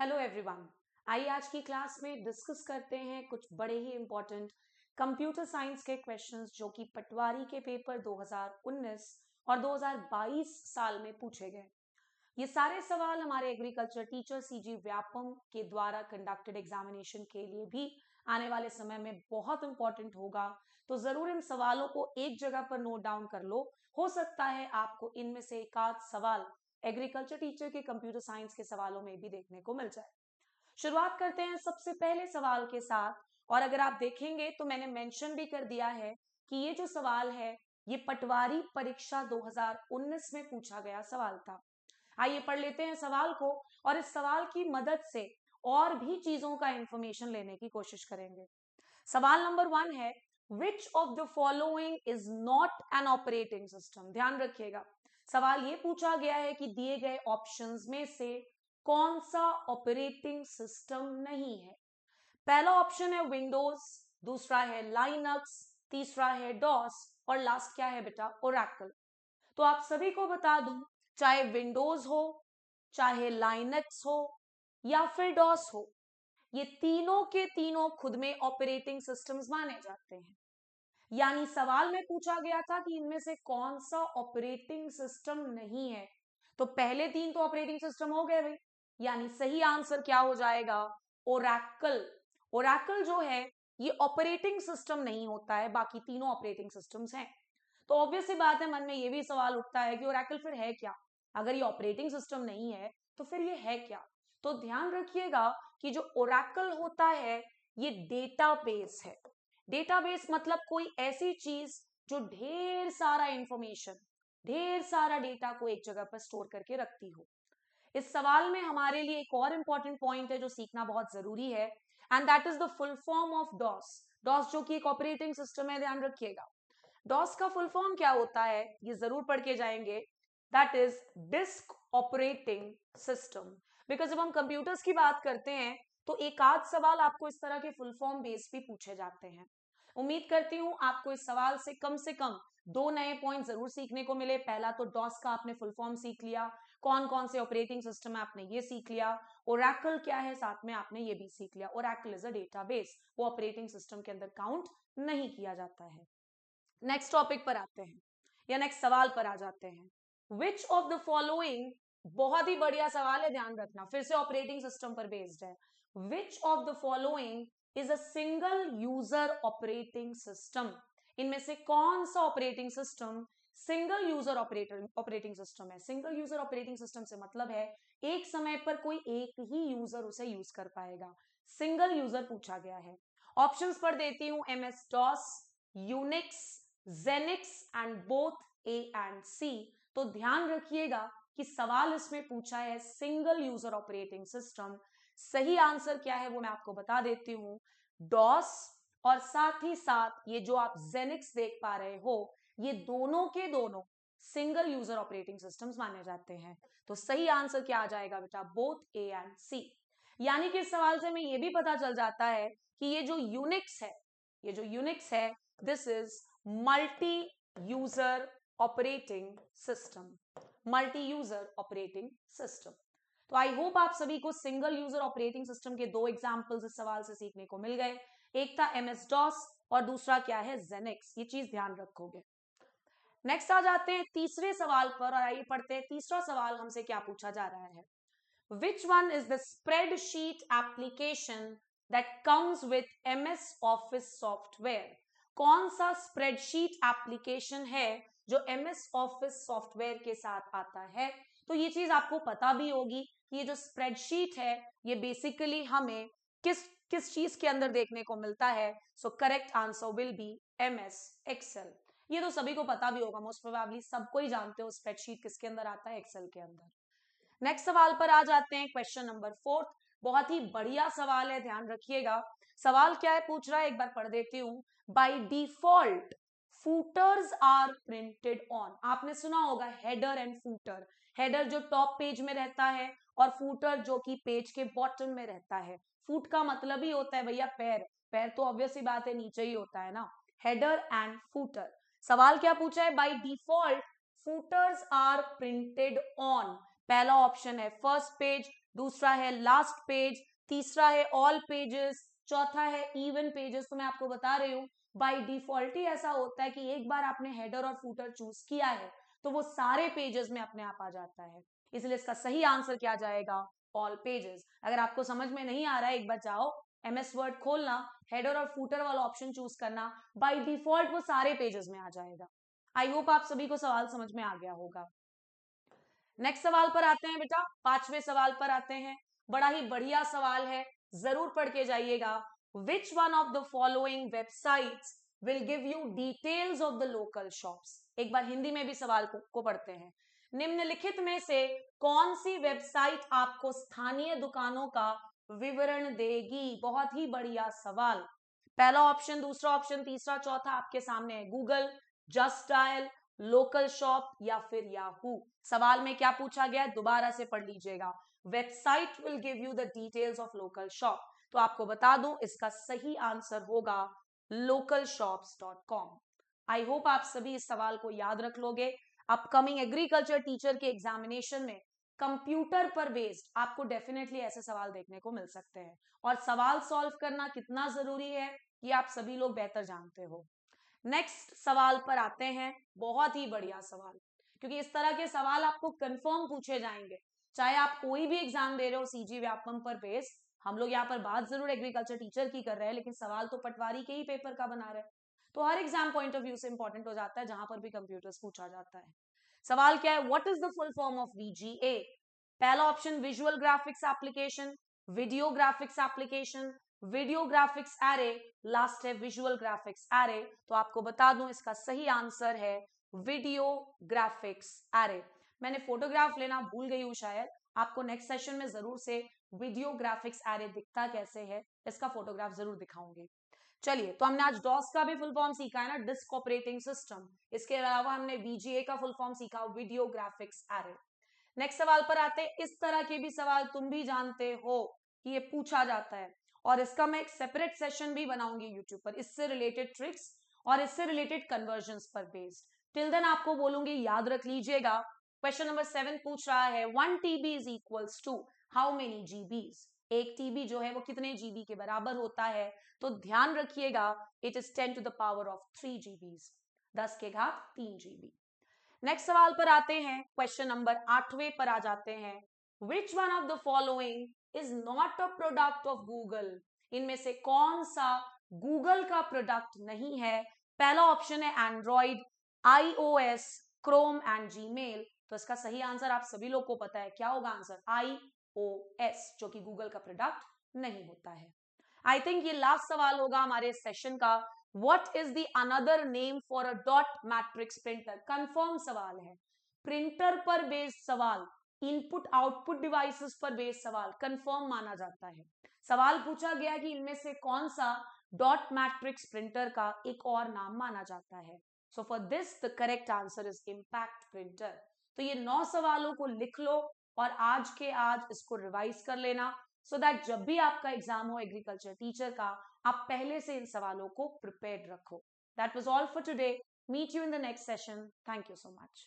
Hello everyone. आइए आज की क्लास में डिस्कस करते हैं कुछ बड़े ही इंपॉर्टेंट कंप्यूटर साइंस के क्वेश्चंस जो कि पटवारी के पेपर 2019 और 2022 साल में पूछे गए। ये सारे सवाल हमारे एग्रीकल्चर टीचर सीजी व्यापम के द्वारा कंडक्टेड एग्जामिनेशन के लिए भी आने वाले समय में बहुत इंपॉर्टेंट होगा, तो जरूर इन सवालों को एक जगह पर नोट डाउन कर लो। हो सकता है आपको इनमें से एक आध सवाल एग्रीकल्चर टीचर के कंप्यूटर साइंस के सवालों में भी देखने को मिल जाए। शुरुआत करते हैं सबसे पहले सवाल के साथ। और अगर आप देखेंगे तो मैंने मेंशन भी कर दिया है कि ये जो सवाल है ये पटवारी परीक्षा 2019 में पूछा गया सवाल था। आइए पढ़ लेते हैं सवाल को और इस सवाल की मदद से और भी चीजों का इंफॉर्मेशन लेने की कोशिश करेंगे। सवाल नंबर 1 है, which of the following is not an operating system. ध्यान रखिएगा, सवाल ये पूछा गया है कि दिए गए ऑप्शंस में से कौन सा ऑपरेटिंग सिस्टम नहीं है। पहला ऑप्शन है विंडोज, दूसरा है लाइनक्स, तीसरा है डॉस और लास्ट क्या है बेटा, ओरेकल। तो आप सभी को बता दूं, चाहे विंडोज हो, चाहे लाइनक्स हो या फिर डॉस हो, ये तीनों के तीनों खुद में ऑपरेटिंग सिस्टम्स माने जाते हैं। यानी सवाल में पूछा गया था कि इनमें से कौन सा ऑपरेटिंग सिस्टम नहीं है, तो पहले तीन तो ऑपरेटिंग सिस्टम हो गए भाई। यानी सही आंसर क्या हो जाएगा, ओरेकल। ओरेकल जो है ये ऑपरेटिंग सिस्टम नहीं होता है, बाकी तीनों ऑपरेटिंग सिस्टम्स हैं। तो ऑब्वियस सी बात है, मन में ये भी सवाल उठता है कि ओरेकल फिर है क्या। अगर ये ऑपरेटिंग सिस्टम नहीं है तो फिर ये है क्या। तो ध्यान रखिएगा कि जो ओरेकल होता है ये डेटाबेस है। डेटाबेस मतलब कोई ऐसी चीज जो ढेर सारा इंफॉर्मेशन, ढेर सारा डेटा को एक जगह पर स्टोर करके रखती हो। इस सवाल में हमारे लिए एक और इंपॉर्टेंट पॉइंट है जो सीखना बहुत जरूरी है, and that is the full form of DOS. DOS जो कि एक ऑपरेटिंग सिस्टम है, ध्यान रखिएगा। डॉस का फुल फॉर्म क्या होता है ये जरूर पढ़ के जाएंगे, that is disk operating system. Because जब हम कंप्यूटर्स की बात करते हैं तो एक आध सवाल आपको इस तरह के फुल फॉर्म बेस भी पूछे जाते हैं। उम्मीद करती हूं आपको इस सवाल से कम दो नए पॉइंट जरूर सीखने को मिले। पहला तो डॉस का आपने फुल फॉर्म सीख लिया, कौन कौन से ऑपरेटिंग सिस्टम है आपने ये सीख लिया, ओरेकल क्या है साथ में आपने ये भी सीख लिया। ओरेकल इज अ डेटाबेस, वो ऑपरेटिंग सिस्टम के अंदर काउंट नहीं किया जाता है। नेक्स्ट टॉपिक पर आते हैं या नेक्स्ट सवाल पर आ जाते हैं। विच ऑफ द फॉलोइंग, बहुत ही बढ़िया सवाल है, ध्यान रखना, फिर से ऑपरेटिंग सिस्टम पर बेस्ड है। Which of the following is a single user operating system. इनमें से कौन सा operating system single user operating system है। सिंगल यूजर ऑपरेटिंग सिस्टम से मतलब है एक समय पर कोई एक ही यूजर उसे यूज कर पाएगा। सिंगल यूजर पूछा गया है। ऑप्शंस पर देती हूं, MS DOS, Unix, Xenix and both A and C. तो ध्यान रखिएगा कि सवाल इसमें पूछा है सिंगल यूजर ऑपरेटिंग सिस्टम। सही आंसर क्या है वो मैं आपको बता देती हूं, डॉस और साथ ही साथ ये जो आप जेनिक्स देख पा रहे हो, ये दोनों के दोनों सिंगल यूजर ऑपरेटिंग सिस्टम्स माने जाते हैं। तो सही आंसर क्या आ जाएगा बेटा, बोथ ए एंड सी। यानी कि इस सवाल से हमें यह भी पता चल जाता है कि ये जो यूनिक्स है, ये जो यूनिक्स है, this is multi user operating system. Multi user operating system. तो आई होप आप सभी को सिंगल यूजर ऑपरेटिंग सिस्टम के दो एग्जांपल्स इस सवाल से सीखने को मिल गए। एक था एमएस डॉस और दूसरा क्या है, जेनिक्स। ये चीज ध्यान रखोगे। नेक्स्ट आ जाते हैं तीसरे सवाल पर और आइए पढ़ते हैं तीसरा सवाल हमसे क्या पूछा जा रहा है। Which one is the spreadsheet application that comes with MS Office software? कौन सा स्प्रेडशीट एप्लीकेशन है जो MS Office सॉफ्टवेयर के साथ आता है। तो ये चीज आपको पता भी होगी कि ये जो स्प्रेडशीट है ये बेसिकली हमें किस किस चीज के अंदर देखने को मिलता है। So correct answer will be MS Excel. ये तो सभी को पता भी होगा, मोस्ट प्रोबेबली सबको ही जानते हो स्प्रेडशीट किसके अंदर आता है, एक्सेल के अंदर। नेक्स्ट सवाल पर आ जाते हैं, क्वेश्चन नंबर 4। बहुत ही बढ़िया सवाल है, ध्यान रखिएगा। सवाल क्या है पूछ रहा है, एक बार पढ़ देती हूं। By default footers are printed on. आपने सुना होगा हेडर एंड फूटर। हेडर जो टॉप पेज में रहता है और फूटर जो कि पेज के बॉटम में रहता है। फूट का मतलब ही होता है भैया पैर, पैर तो ऑब्वियस ही बात है नीचे ही होता है ना। Header and footer. सवाल क्या पूछा है, by default footers are printed on. पहला ऑप्शन है फर्स्ट पेज, दूसरा है लास्ट पेज, तीसरा है ऑल पेजेस, चौथा है इवन पेजेस। तो मैं आपको बता रही हूँ बाय डिफॉल्ट ही ऐसा होता है कि एक बार आपने हेडर और फूटर चूज किया है तो वो सारे पेजेस में अपने आप आ जाता है, इसलिए इसका सही आंसर क्या जाएगा, ऑल पेजेस। अगर आपको समझ में नहीं आ रहा है, एक बार जाओ एमएस वर्ड खोलना, हेडर और फूटर वाला ऑप्शन चूज करना, बाय डिफॉल्ट वो सारे पेजेस में आ जाएगा। आई होप आप सभी को सवाल समझ में आ गया होगा। नेक्स्ट सवाल पर आते हैं बेटा, 5वें सवाल पर आते हैं। बड़ा ही बढ़िया सवाल है, जरूर पढ़ के जाइएगा। Which one of the following websites will give you details of the local shops. एक बार हिंदी में भी सवाल को पढ़ते हैं। निम्नलिखित में से कौन सी वेबसाइट आपको स्थानीय दुकानों का विवरण देगी। बहुत ही बढ़िया सवाल। पहला ऑप्शन, दूसरा ऑप्शन, तीसरा, चौथा आपके सामने है। Google, just dial, local shop या फिर याहू। सवाल में क्या पूछा गया है, दोबारा से पढ़ लीजिएगा। Website will give you the details of local shop. तो आपको बता दूं इसका सही आंसर होगा localshops.com। आई होप आप सभी इस सवाल को याद रख लोगे। अपकमिंग एग्रीकल्चर टीचर के एग्जामिनेशन में कंप्यूटर पर बेस्ड आपको डेफिनेटली ऐसे सवाल देखने को मिल सकते हैं, और सवाल सॉल्व करना कितना जरूरी है ये आप सभी लोग बेहतर जानते हो। नेक्स्ट सवाल पर आते हैं। बहुत ही बढ़िया सवाल, क्योंकि इस तरह के सवाल आपको कंफर्म पूछे जाएंगे, चाहे आप कोई भी एग्जाम दे रहे हो सीजी व्यापम पर बेस्ड। हम लोग यहाँ पर बात जरूर एग्रीकल्चर टीचर की कर रहे हैं, लेकिन सवाल तो पटवारी के ही पेपर का बना रहे हैं, तो हर एग्जाम पॉइंट ऑफ व्यू से इंपॉर्टेंट हो जाता है जहां पर भी कंप्यूटर्स पूछा जाता है। सवाल क्या है, what is the full form of VGA. पहला option visual graphics application, video graphics application, video graphics array, last है विजुअल ग्राफिक्स एरे। तो आपको बता दूं इसका सही आंसर है वीडियो ग्राफिक्स एरे। मैंने फोटोग्राफ लेना भूल गई हूं शायद, आपको नेक्स्ट सेशन में जरूर से वीडियो ग्राफिक्स एरे दिखता कैसे है इसका फोटोग्राफ जरूर दिखाऊंगी। चलिए, तो हमने आज डॉस का भी फुल फॉर्म सीखा है ना, डिस्क ऑपरेटिंग सिस्टम। इसके अलावा हमने वीजीए का फुल फॉर्म सीखा, वीडियो ग्राफिक्स एरे। नेक्स्ट सवाल पर आते हैं। इस तरह के भी सवाल तुम भी जानते हो कि ये पूछा जाता है, और इसका मैं एक सेपरेट सेशन भी बनाऊंगी यूट्यूब पर, इससे रिलेटेड ट्रिक्स और इससे रिलेटेड कन्वर्जन्स पर बेस्ड। टिल देन आपको बोलूंगी याद रख लीजिएगा। क्वेश्चन नंबर 7 पूछ रहा है 1 TB is equals to how many GBs. एक टीबी जो है वो कितने जीबी के बराबर होता है, तो ध्यान रखिएगा it is 10 to the power of 3 GBs, 10 के घात 3 जीबी। नेक्स्ट सवाल पर आते हैं, क्वेश्चन नंबर 8वें पर आ जाते हैं। Which one of the following is not a product of Google. इनमें से कौन सा गूगल का प्रोडक्ट नहीं है। पहला ऑप्शन है Android, iOS, Chrome and Gmail. तो इसका सही आंसर आप सभी लोग को पता है, क्या होगा आंसर, iOS, जो कि गूगल का प्रोडक्ट नहीं होता है। आई थिंक ये लास्ट सवाल होगा हमारे सेशन का। What is the another name for a dot matrix printer? Confirm सवाल है, प्रिंटर पर बेस्ड सवाल, इनपुट आउटपुट डिवाइसेस पर बेस्ड सवाल कंफर्म माना जाता है। सवाल पूछा गया कि इनमें से कौन सा डॉट मैट्रिक्स प्रिंटर का एक और नाम माना जाता है। So for this the correct answer is impact printer. तो ये 9 सवालों को लिख लो और आज के आज इसको रिवाइज कर लेना, सो दैट जब भी आपका एग्जाम हो एग्रीकल्चर टीचर का, आप पहले से इन सवालों को प्रिपेयर्ड रखो। That was all for today. Meet you in the next session. Thank you so much.